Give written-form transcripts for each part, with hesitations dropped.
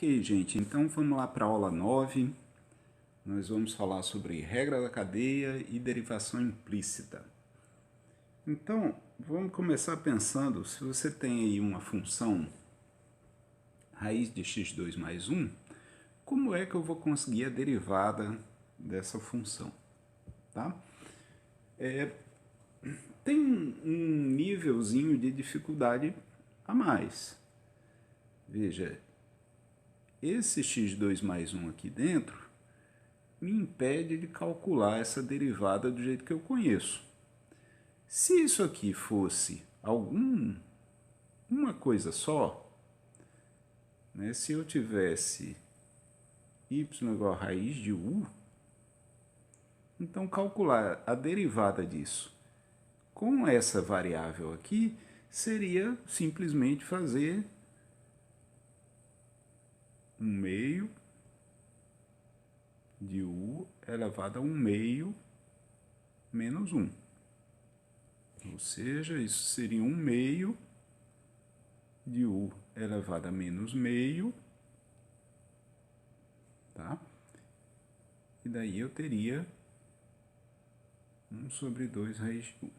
Ok, gente, então vamos lá para a aula 9. Nós vamos falar sobre regra da cadeia e derivação implícita. Então, vamos começar pensando, se você tem aí uma função raiz de x2 mais 1, como é que eu vou conseguir a derivada dessa função? Tá? Tem um nívelzinho de dificuldade a mais. Veja, esse x2 mais 1 aqui dentro me impede de calcular essa derivada do jeito que eu conheço. Se isso aqui fosse uma coisa só, né, se eu tivesse y igual a raiz de u, então calcular a derivada disso com essa variável aqui seria simplesmente fazer 1/2 de u elevado a 1/2 menos 1. Ou seja, isso seria 1/2 de u elevado a menos meio, tá? E daí eu teria 1/2 raiz de u.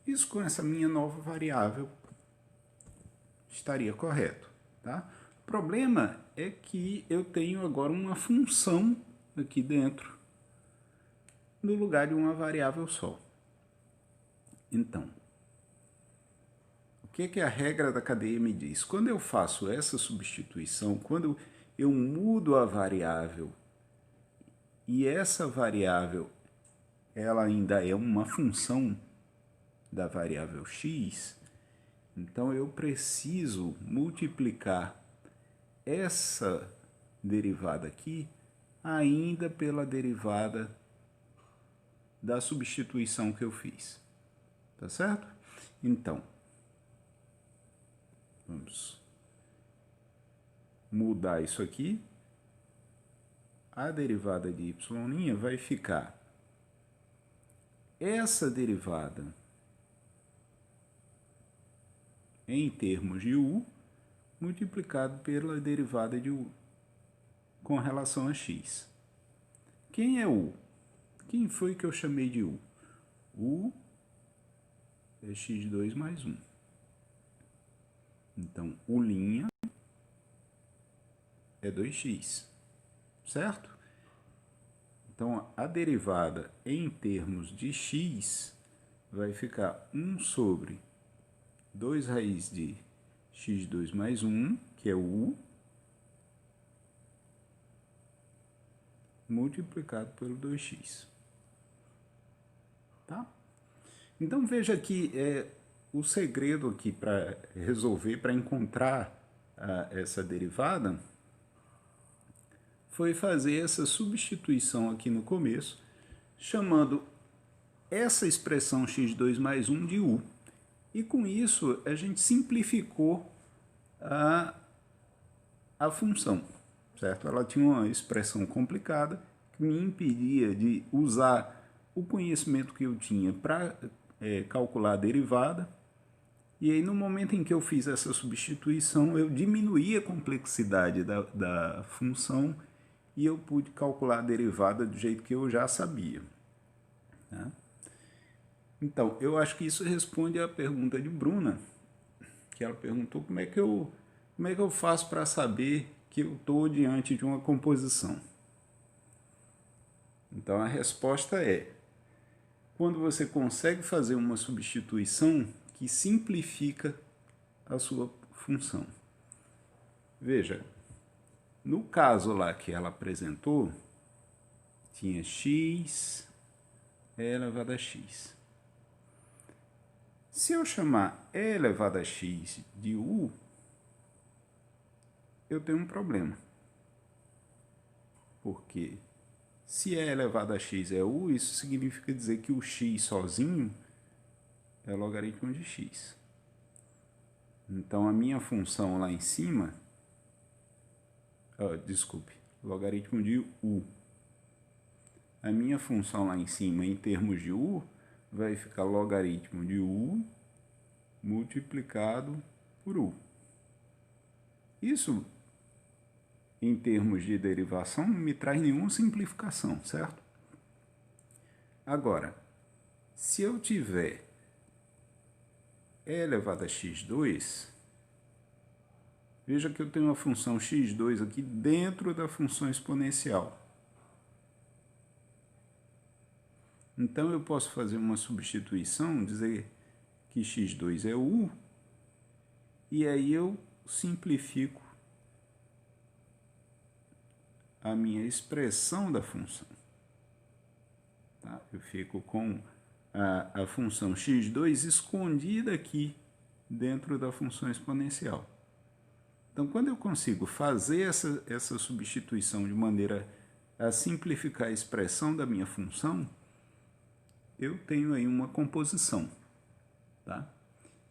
Isso com essa minha nova variável estaria correto, tá? O problema é que eu tenho agora uma função aqui dentro, no lugar de uma variável só. Então, o que a regra da cadeia me diz? Quando eu faço essa substituição, quando eu mudo a variável e essa variável ela ainda é uma função da variável x, então eu preciso multiplicar essa derivada aqui ainda pela derivada da substituição que eu fiz. Tá certo? Então, vamos mudar isso aqui. A derivada de y' vai ficar essa derivada em termos de u multiplicado pela derivada de u com relação a x. Quem é u? Quem foi que eu chamei de u? U é x2 mais 1. Então, u' é 2x, certo? Então, a derivada em termos de x vai ficar 1 sobre 2 raiz de x2 mais 1, que é o u, multiplicado pelo 2x. Tá? Então, veja que o segredo aqui para resolver, para encontrar essa derivada, foi fazer essa substituição aqui no começo, chamando essa expressão x2 mais 1 de u. E com isso, a gente simplificou a função, certo? Ela tinha uma expressão complicada que me impedia de usar o conhecimento que eu tinha para calcular a derivada. E aí, no momento em que eu fiz essa substituição, eu diminuí a complexidade da função e eu pude calcular a derivada do jeito que eu já sabia. Tá? Então, eu acho que isso responde à pergunta de Bruna, que ela perguntou como é que eu faço para saber que eu estou diante de uma composição. Então, a resposta é quando você consegue fazer uma substituição que simplifica a sua função. Veja, no caso lá que ela apresentou, tinha x elevado a x. Se eu chamar e elevado a x de u, eu tenho um problema. Porque se e elevado a x é u, isso significa dizer que o x sozinho é logaritmo de x. Então, a minha função lá em cima, logaritmo de u. A minha função lá em cima, em termos de u, vai ficar logaritmo de u multiplicado por u. Isso em termos de derivação, não me traz nenhuma simplificação, certo? Agora, se eu tiver e elevado a x2, veja que eu tenho uma função x2 aqui dentro da função exponencial. Então, eu posso fazer uma substituição, dizer que x2 é u, e aí eu simplifico a minha expressão da função. Tá? Eu fico com a função x2 escondida aqui dentro da função exponencial. Então, quando eu consigo fazer essa substituição de maneira a simplificar a expressão da minha função, eu tenho aí uma composição. Tá?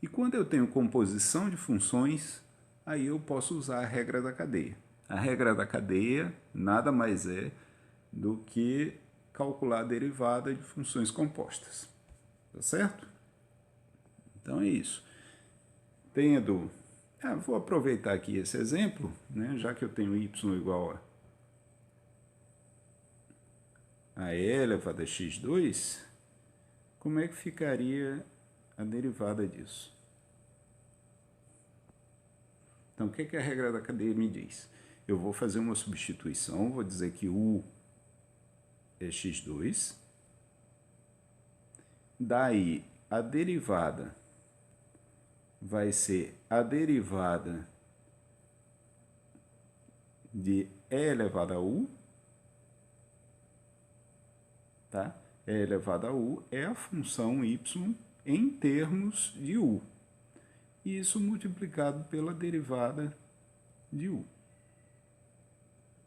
E quando eu tenho composição de funções, aí eu posso usar a regra da cadeia. A regra da cadeia nada mais é do que calcular a derivada de funções compostas. Tá certo? Então é isso. Vou aproveitar aqui esse exemplo, né, já que eu tenho y igual a e elevado a x2, como é que ficaria a derivada disso? Então, o que a regra da cadeia me diz? Eu vou fazer uma substituição, vou dizer que u é x2, daí a derivada vai ser a derivada de e elevado a u, tá? E elevado a u é a função y em termos de u. E isso multiplicado pela derivada de u.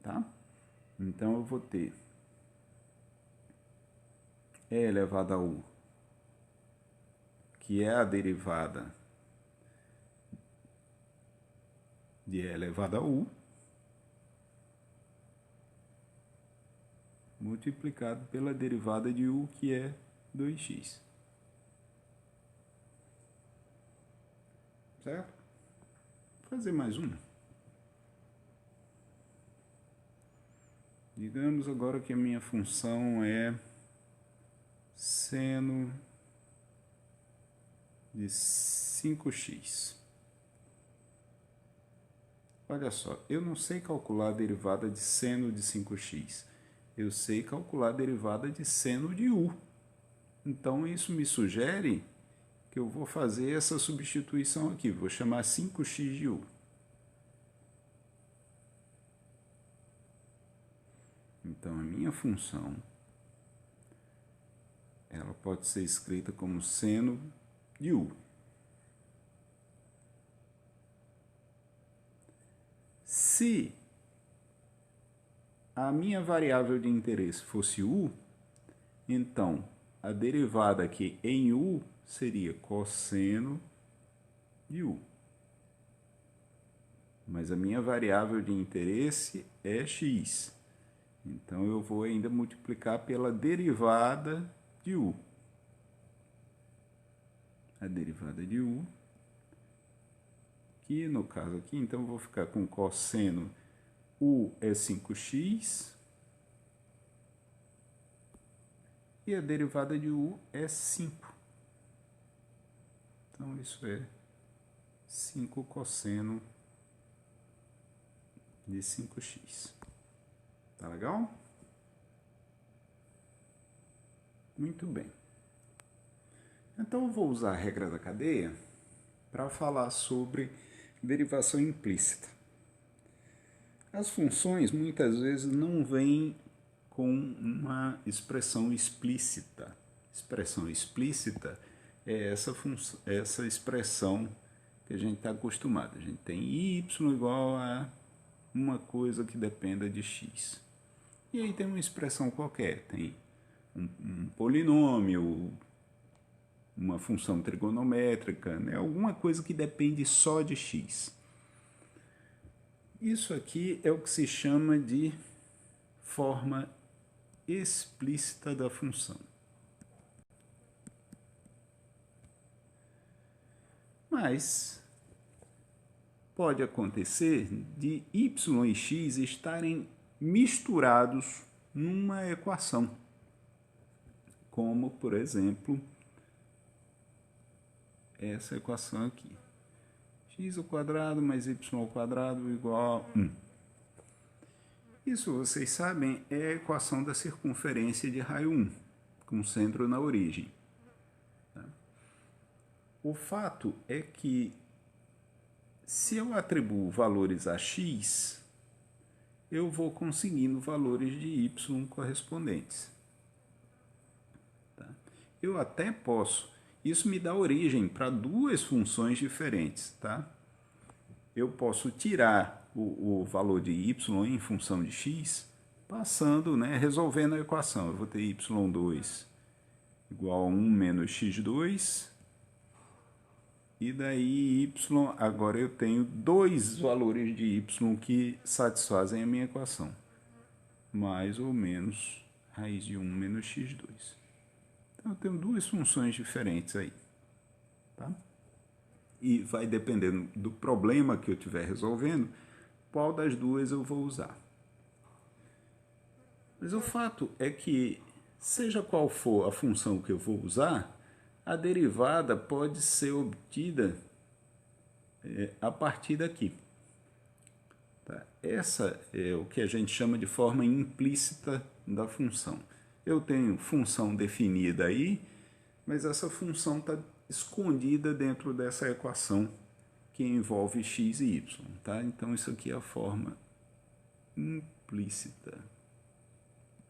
Tá? Então, eu vou ter e elevado a u, que é a derivada de e elevado a u, multiplicado pela derivada de u, que é 2x. Certo? Vou fazer mais uma. Digamos agora que a minha função é seno de 5x. Olha só, eu não sei calcular a derivada de seno de 5x. Eu sei calcular a derivada de seno de u. Então, isso me sugere que eu vou fazer essa substituição aqui. Vou chamar 5x de u. Então, a minha função, ela pode ser escrita como seno de u. Se a minha variável de interesse fosse u, então a derivada aqui em u seria cosseno de u. Mas a minha variável de interesse é x. Então, eu vou ainda multiplicar pela derivada de u. A derivada de u, que no caso aqui, então, eu vou ficar com cosseno u é 5x, e a derivada de u é 5. Então, isso é 5 cosseno de 5x. Tá legal? Muito bem. Então, eu vou usar a regra da cadeia para falar sobre derivação implícita. As funções, muitas vezes, não vêm com uma expressão explícita. Expressão explícita é essa expressão que a gente está acostumado. A gente tem y igual a uma coisa que dependa de x. E aí tem uma expressão qualquer, tem um polinômio, uma função trigonométrica, né? Alguma coisa que depende só de x. Isso aqui é o que se chama de forma explícita da função. Mas pode acontecer de y e x estarem misturados numa equação, como, por exemplo, essa equação aqui. X² mais y² igual a 1. Isso, vocês sabem, é a equação da circunferência de raio 1, com centro na origem. O fato é que, se eu atribuo valores a x, eu vou conseguindo valores de y correspondentes. Eu até posso, isso me dá origem para duas funções diferentes, tá? Eu posso tirar o valor de y em função de x, passando, resolvendo a equação. Eu vou ter y2 igual a 1 menos x2, e daí y, agora eu tenho dois valores de y que satisfazem a minha equação, mais ou menos raiz de 1 menos x2. Então eu tenho duas funções diferentes aí, tá? E vai dependendo do problema que eu estiver resolvendo, qual das duas eu vou usar. Mas o fato é que, seja qual for a função que eu vou usar, a derivada pode ser obtida a partir daqui. Tá? Essa é o que a gente chama de forma implícita da função. Eu tenho função definida aí, mas essa função está escondida dentro dessa equação que envolve x e y. Tá? Então, isso aqui é a forma implícita.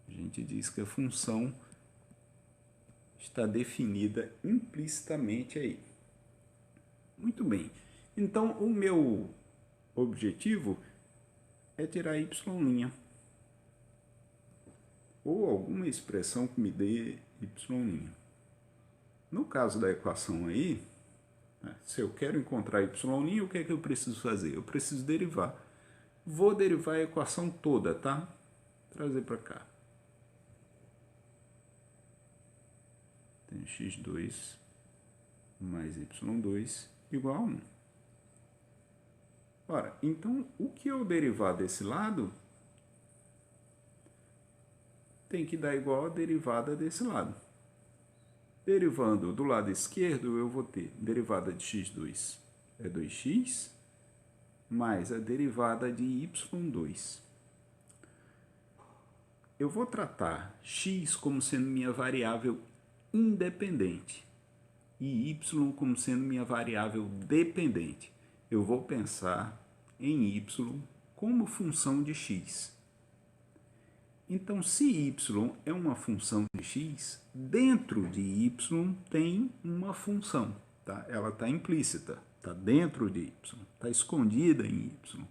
A gente diz que a função está definida implicitamente aí. Muito bem. Então, o meu objetivo é tirar y', ou alguma expressão que me dê y'. No caso da equação aí, se eu quero encontrar y', o que é que eu preciso fazer? Eu preciso derivar. Vou derivar a equação toda, tá? Trazer para cá. Tenho x2 mais y2 igual a 1. Ora, então, o que eu derivar desse lado tem que dar igual a derivada desse lado. Derivando do lado esquerdo, eu vou ter derivada de x2 é 2x, mais a derivada de y2. Eu vou tratar x como sendo minha variável independente e y como sendo minha variável dependente. Eu vou pensar em y como função de x. Então, se y é uma função de x, dentro de y tem uma função. Tá? Ela está implícita, está dentro de y, está escondida em y.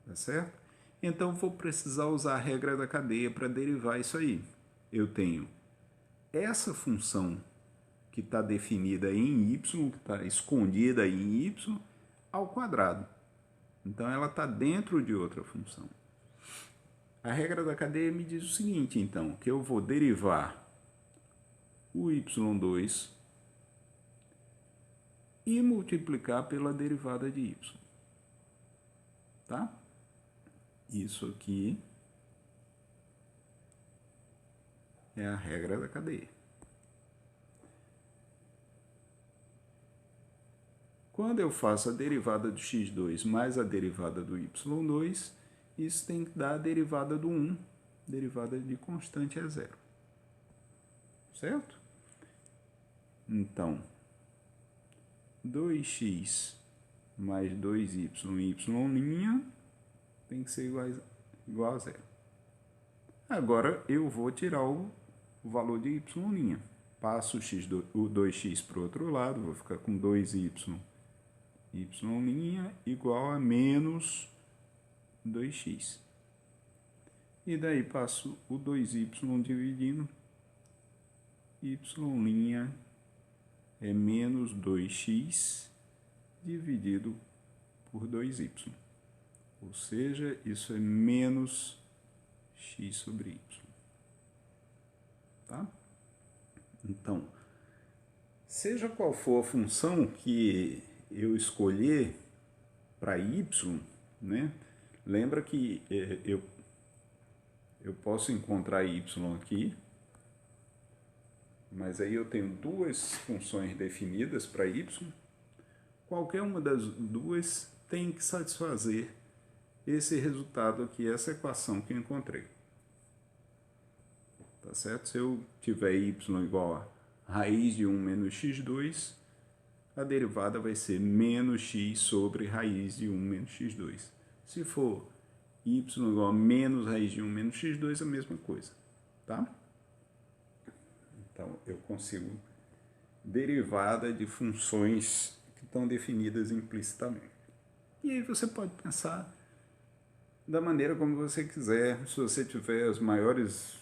Tá certo? Então, vou precisar usar a regra da cadeia para derivar isso aí. Eu tenho essa função que está definida em y, que está escondida em y, ao quadrado. Então, ela está dentro de outra função. A regra da cadeia me diz o seguinte, então, que eu vou derivar o y2 e multiplicar pela derivada de y. Tá? Isso aqui é a regra da cadeia. Quando eu faço a derivada do x2 mais a derivada do y2, isso tem que dar a derivada do 1, derivada de constante é zero. Certo? Então, 2x mais 2y y' tem que ser igual a zero. Agora, eu vou tirar o valor de y'. Passo o 2x para o outro lado, vou ficar com 2y y' igual a menos 2x. E daí passo o 2y dividindo, y' é menos 2x dividido por 2y. Ou seja, isso é menos x sobre y. Tá? Então, seja qual for a função que eu escolher para y, né? Lembra que eu posso encontrar y aqui, mas aí eu tenho duas funções definidas para y. Qualquer uma das duas tem que satisfazer esse resultado aqui, essa equação que eu encontrei. Tá certo? Se eu tiver y igual a raiz de 1 menos x2, a derivada vai ser menos x sobre raiz de 1 menos x2. Se for y igual a menos raiz de 1 menos x2, a mesma coisa. Tá? Então, eu consigo derivada de funções que estão definidas implicitamente. E aí você pode pensar da maneira como você quiser. Se você tiver as maiores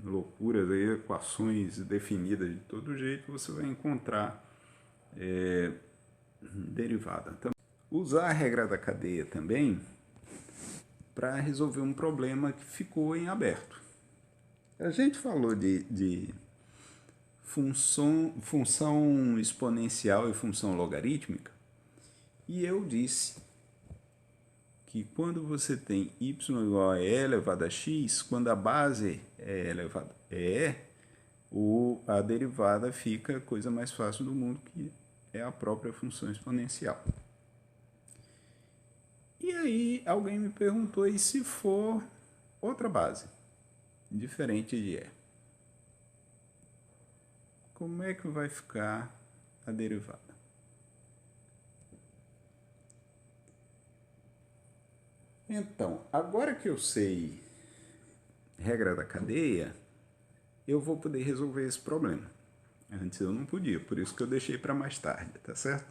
loucuras, aí, equações definidas de todo jeito, você vai encontrar derivada. Então, usar a regra da cadeia também para resolver um problema que ficou em aberto. A gente falou de função exponencial e função logarítmica, e eu disse que quando você tem y igual a e elevado a x, quando a base é elevada a e, a derivada fica a coisa mais fácil do mundo, que é a própria função exponencial. E aí alguém me perguntou, e se for outra base, diferente de e? Como é que vai ficar a derivada? Então, agora que eu sei regra da cadeia, eu vou poder resolver esse problema. Antes eu não podia, por isso que eu deixei para mais tarde, tá certo?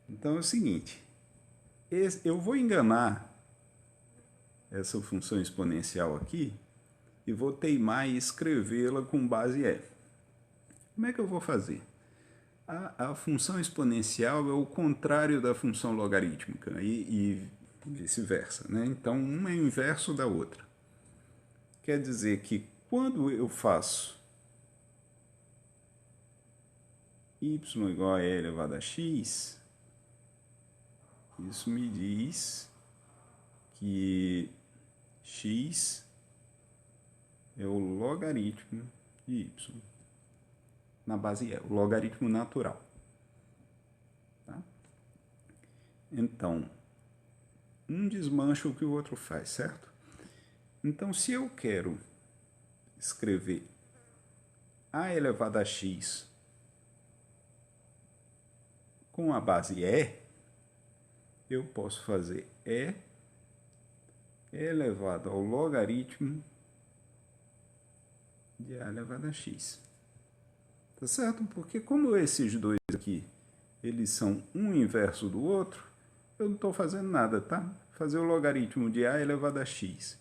Então é o seguinte, eu vou enganar essa função exponencial aqui e vou teimar e escrevê-la com base e. Como é que eu vou fazer? A função exponencial é o contrário da função logarítmica e vice-versa, né? Então, uma é o inverso da outra. Quer dizer que quando eu faço y igual a e elevado a x, isso me diz que x é o logaritmo de y. Na base é o logaritmo natural. Tá? Então, um desmancha o que o outro faz, certo? Então, se eu quero escrever a elevado a x com a base e, eu posso fazer e elevado ao logaritmo de a elevado a x. Tá certo? Porque como esses dois aqui, eles são um inverso do outro, eu não estou fazendo nada, tá? Fazer o logaritmo de a elevado a x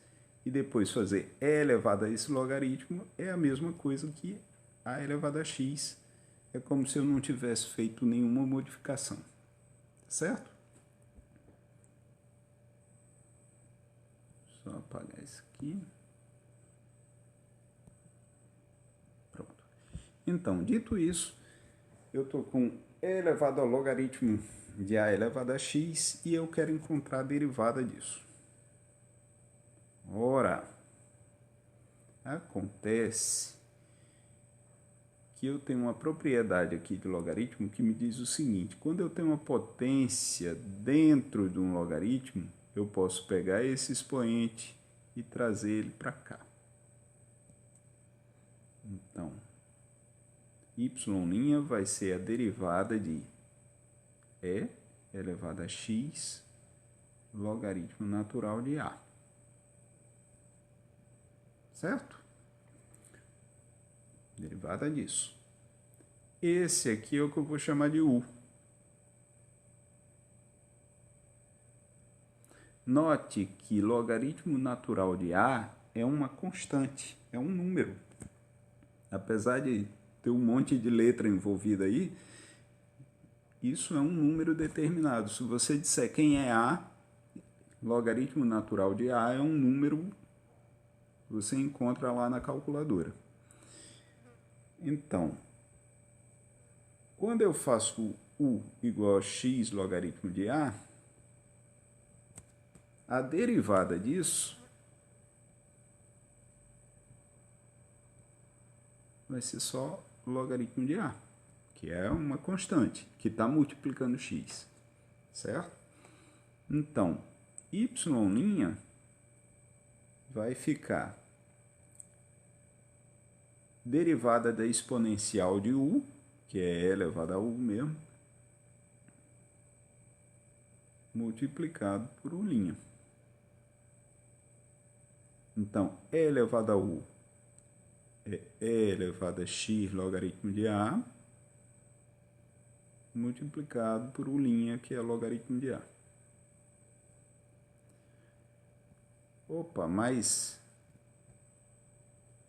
e depois fazer e elevado a esse logaritmo é a mesma coisa que a elevado a x. É como se eu não tivesse feito nenhuma modificação. Certo? Só apagar isso aqui. Pronto. Então, dito isso, eu estou com e elevado ao logaritmo de a elevado a x e eu quero encontrar a derivada disso. Ora, acontece que eu tenho uma propriedade aqui de logaritmo que me diz o seguinte: quando eu tenho uma potência dentro de um logaritmo, eu posso pegar esse expoente e trazer ele para cá. Então, y' vai ser a derivada de e elevado a x logaritmo natural de a. Certo? Derivada disso. Esse aqui é o que eu vou chamar de u. Note que logaritmo natural de a é uma constante, é um número. Apesar de ter um monte de letra envolvida aí, isso é um número determinado. Se você disser quem é a, logaritmo natural de a é um número que você encontra lá na calculadora. Então, quando eu faço u igual a x logaritmo de a, a derivada disso vai ser só logaritmo de A, que é uma constante, que está multiplicando x, certo? Então, y' vai ficar derivada da exponencial de u, que é e elevado a u mesmo, multiplicado por u'. Então, e elevado a u é e elevado a x logaritmo de a, multiplicado por u', que é logaritmo de a. Opa, mas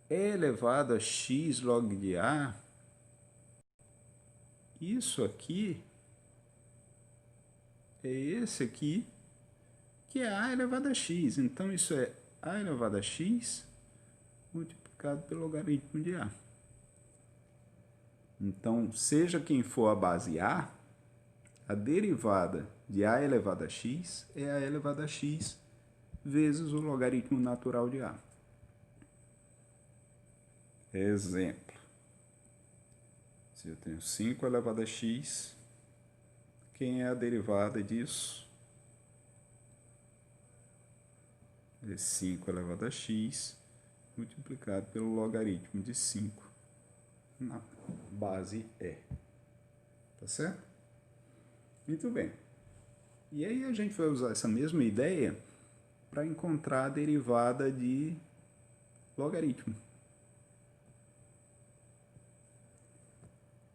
e elevado a x log de a, isso aqui é esse aqui, que é a elevado a x. Então, isso é a elevado a x multiplicado pelo logaritmo de a. Então, seja quem for a base a derivada de a elevado a x é a elevado a x vezes o logaritmo natural de a. Exemplo. Se eu tenho 5 elevado a x, quem é a derivada disso? É 5 elevado a x multiplicado pelo logaritmo de 5 na base E. Tá certo? Muito bem. E aí a gente vai usar essa mesma ideia para encontrar a derivada de logaritmo.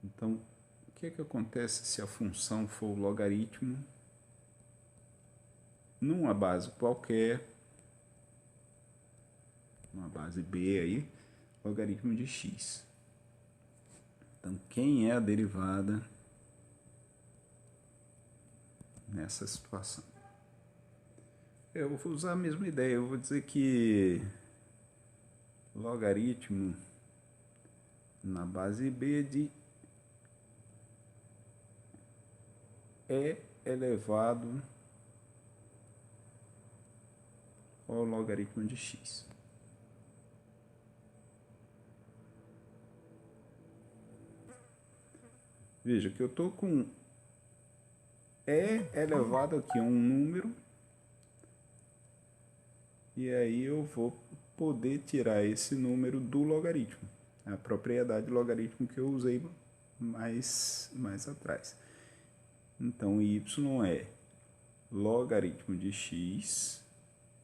Então, o que é que acontece se a função for o logaritmo numa base qualquer, uma base B aí, logaritmo de x? Então, quem é a derivada nessa situação? Eu vou usar a mesma ideia, eu vou dizer que logaritmo na base B de e elevado ao logaritmo de x. Veja que eu estou com e elevado aqui a um número, e aí eu vou poder tirar esse número do logaritmo, a propriedade logaritmo que eu usei mais atrás. Então, y é logaritmo de x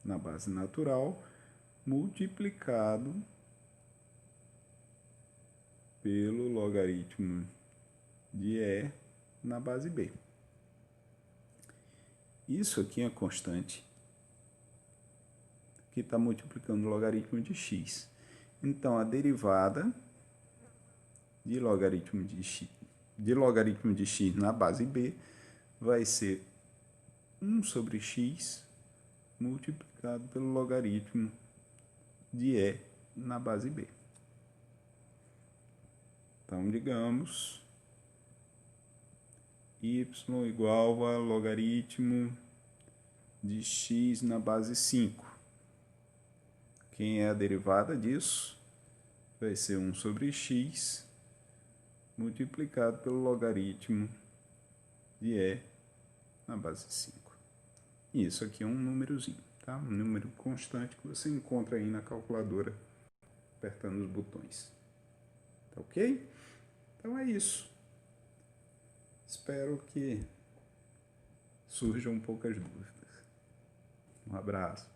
na base natural multiplicado pelo logaritmo de e na base b. Isso aqui é a constante que está multiplicando o logaritmo de x. Então, a derivada de logaritmo de x na base b vai ser 1 sobre x multiplicado pelo logaritmo de e na base b. Então, digamos, y igual a logaritmo de x na base 5. Quem é a derivada disso? Vai ser 1 sobre x multiplicado pelo logaritmo de e na base 5. E isso aqui é um númerozinho, tá? Um número constante que você encontra aí na calculadora apertando os botões. Tá ok? Então é isso. Espero que surjam poucas dúvidas. Um abraço.